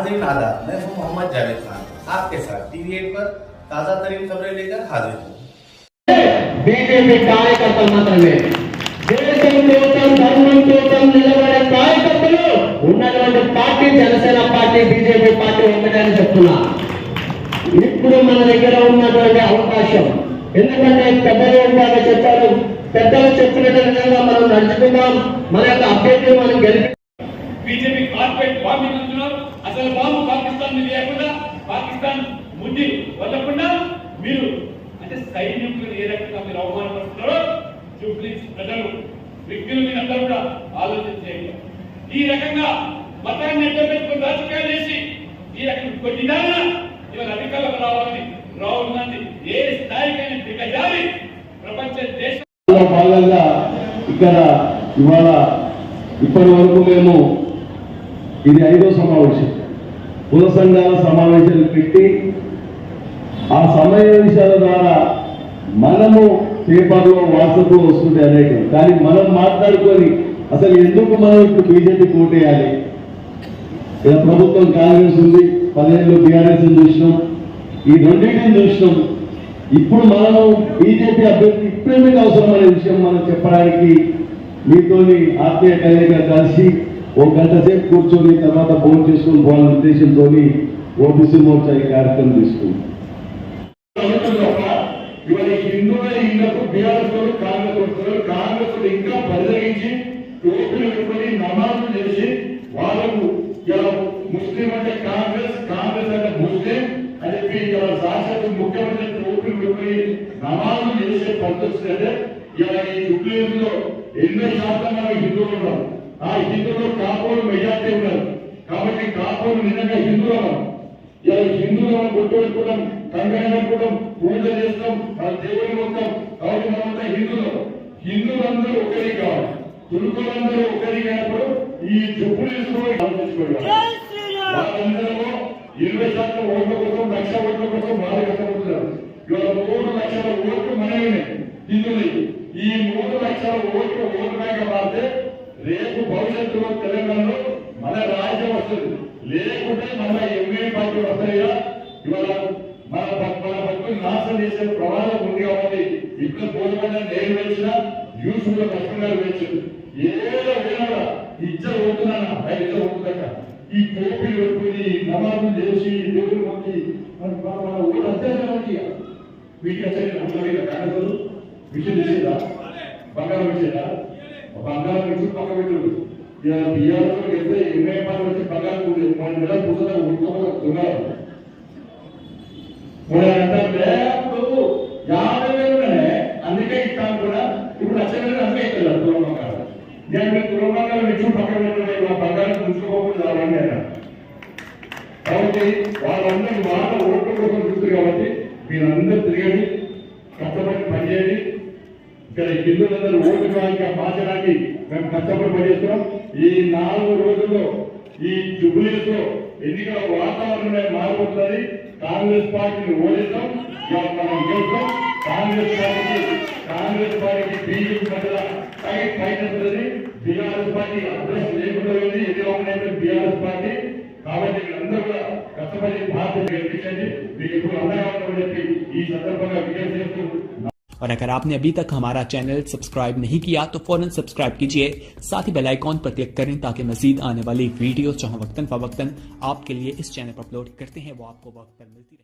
नाज़रीन आदाब, मैं हूं मोहम्मद जावेद खान, आपके साथ टीवी8 पर ताज़ा तरीन खबरें लेकर हाजिर हूं। बीजेपी कार्यकर्ता मात्रమే దేశం కోసం ధర్మం కోసం నిలబడే కార్యకర్తలు ఉన్నటువంటి party Janasena party BJP party ఒకటని చెప్తున్నా. ఇప్పుడు మన దగ్గర ఉన్నటువంటి అవకాశం ఎందుకంటే పెద్దలు బాగా చెప్పారు, పెద్దలు చెప్పినట్టు విధంగా మనం నడుచుకుందాం, మన యొక్క అభ్యర్థి మనం గెలిపి బీజేపీ కార్పొరేట్ బాంబింగ్ అంటున్నారు. అసలు బాంబు పాకిస్తాన్ మీద లేకుండా పాకిస్తాన్ ముందు వదలకుండా మీరు అంటే సైనికులు ఏ రకంగా మీరు అవమానపడుతున్నారో జూబ్లీస్ ప్రజలు వ్యక్తుల మీద అందరూ కూడా ఆలోచన చేయండి. ఈ రకంగా మతాన్ని ఎట్టబెట్టుకుని రాజకీయాలు చేసి ఈ రకంగా కొన్ని నెలల ఇవాళ అధికారులకు రావాలని రాహుల్ గాంధీ ఏ స్థాయికైనా దిగజారి ప్రపంచ దేశంలో భాగంగా ఇక్కడ ఇవాళ ఇప్పటి వరకు మేము ఇది 5వ సమావేశం, కుల సంఘాల సమావేశాలు పెట్టి ఆ సమావేశాల ద్వారా మనము పేపర్లో వాట్సాప్లో వస్తుంది అనేకం, కానీ మనం మాట్లాడుకొని అసలు ఎందుకు మనం ఇప్పుడు బీజేపీ కోటేయాలి. ఇలా ప్రభుత్వం కాంగ్రెస్ ఉంది, 10 ఏళ్ళు బీఆర్ఎస్ చూసినాం, ఈ రెండింటిని చూసినాం. ఇప్పుడు మనము బీజేపీ అభ్యర్థి ఇప్పుడేందుకు అవసరం అనే విషయం మనం చెప్పడానికి మీతోని ఆత్మీయ కలయిక కలిసి 1 గంట సేపు కూర్చొని తర్వాత భోజనం చేసుకుని పోవాలనే ఉద్దేశంతో ఓబీసీ మోర్చా ఈ కార్యక్రమం తీసుకుంది. ఇవాళ హిందువుల ఇళ్లకు బీఆర్ఎస్ కాంగ్రెస్ ఇంకా పరిదగించి టోపీలు పెట్టుకుని నమాజులు చేసి వాళ్ళకు ఇలా ముస్లిం అంటే కాంగ్రెస్, కాంగ్రెస్ అంటే ముస్లిం అని చెప్పి ఇలా శాశ్వత ముఖ్యమంత్రి టోపీలు పెట్టుకుని నమాజులు చేసే పద్ధతి అంటే ఇలా ఈ జుబ్లీలో 80% మనకి హిందువులు ఉన్నారు. ఆ హిందువులు కాపోలు మెజార్టీ ఉన్నారు కాబట్టి కాపోలు నిజంగా హిందువులు ఇలా హిందువులను గుర్తుపెట్టుకోవడం, కంగారు పెట్టుకోవడం, పూజ చేస్తాం, మన దేవుని మొత్తం. కాబట్టి మనంతా హిందువులందరూ ఒకరి కావాలి, తురుకులందరూ ఒకరి కానప్పుడు ఈ చెప్పులు తీసుకోవాలి ఆలోచించుకోవాలి. వాళ్ళందరూ 20% ఓట్ల కోసం, 1,00,000 ఓట్ల కోసం వాళ్ళు కష్టపడుతున్నారు. ఇవాళ 3 లక్షల ఓట్లు మనమే హిందువులు. ఈ 3 లక్షల ఓట్లు ఓటు బ్యాంక్ మారితే రేపు భవిష్యత్తులో తెలంగాణలో మన రాజ్యం వస్తుంది, లేకుంటే మన ఎంఏ పార్టీ వస్తాయా. ఇవాళ మన భక్తులు నాశనం చేసే ప్రమాదం ఉంది కాబట్టి ఇక్కడ పోలకుండా నేను వేసిన యూస్ కూడా కష్టంగా వేయచ్చు. ఏదో వినాలా ఇద్దరు పోతున్నాను, 5 ఇద్దరు పోతుందట. ఈ టోపీలు పెట్టుకుని నమాజులు చేసి దేవుడు మొక్కి మన ఊరు అంతే వీటికి వచ్చే కాగజలు విషయం చేసేదా, బంగారం వచ్చేదా, బంగారం వచ్చి పక్క పెట్టు. బియ్యాలు వెళ్తే ఎంఏ పాలు వచ్చి బంగారం 3 నెలల పుస్తకం ఉడుకోతున్నారు. 3 అంటే అప్పుడు 50,000 అందుకే ఇస్తాను కూడా. ఇప్పుడు 1,00,000 అందుకే ఇస్తారు తులం బంగారం. నేను తులం బంగారం ఇచ్చి పక్క పెట్టలేదు, ఆ బంగారం చూసుకోకుండా రావండి అన్న. కాబట్టి వాళ్ళందరూ మాట ఓట్ల కోసం చూస్తారు. కాబట్టి మీరందరూ తిరగండి, కష్టపడి పనిచేయండి. ఇక్కడ హిందువులందరూ ఓటు బ్యాంక్గా మార్చడానికి మేము కష్టపడి పనిచేస్తున్నాం. ఈ 4 రోజుల్లో ఈ జుబ్లీస్లో ఎన్నికల వాతావరణమే మారిపోతున్నది. కాంగ్రెస్ పార్టీని ఓడిస్తాం, మనం గెలుస్తాం. కాంగ్రెస్ పార్టీకి బీజేపీ మధ్య ఫైట్ ఉంటుంది. బీఆర్ఎస్ పార్టీ అడ్రస్ లేకుండా ఉంది, ఎదురు బీఆర్ఎస్ పార్టీ. కాబట్టి మీరందరూ కూడా కష్టపడి బాధ్యత గెలిపించండి. మీకు ఇప్పుడు అండగా ఉందని చెప్పి ఈ సందర్భంగా విజ్ఞప్తి చేస్తూ, और अगर आपने अभी तक हमारा चैनल सब्सक्राइब नहीं किया तो फौरन सब्सक्राइब कीजिए, साथ ही बेल आइकॉन पर क्लिक करें ताकि मजीद आने वाली वीडियो जहां वक्तन फवक्तन आपके लिए इस चैनल पर अपलोड करते हैं वो आपको वक्त पर मिलती रहे।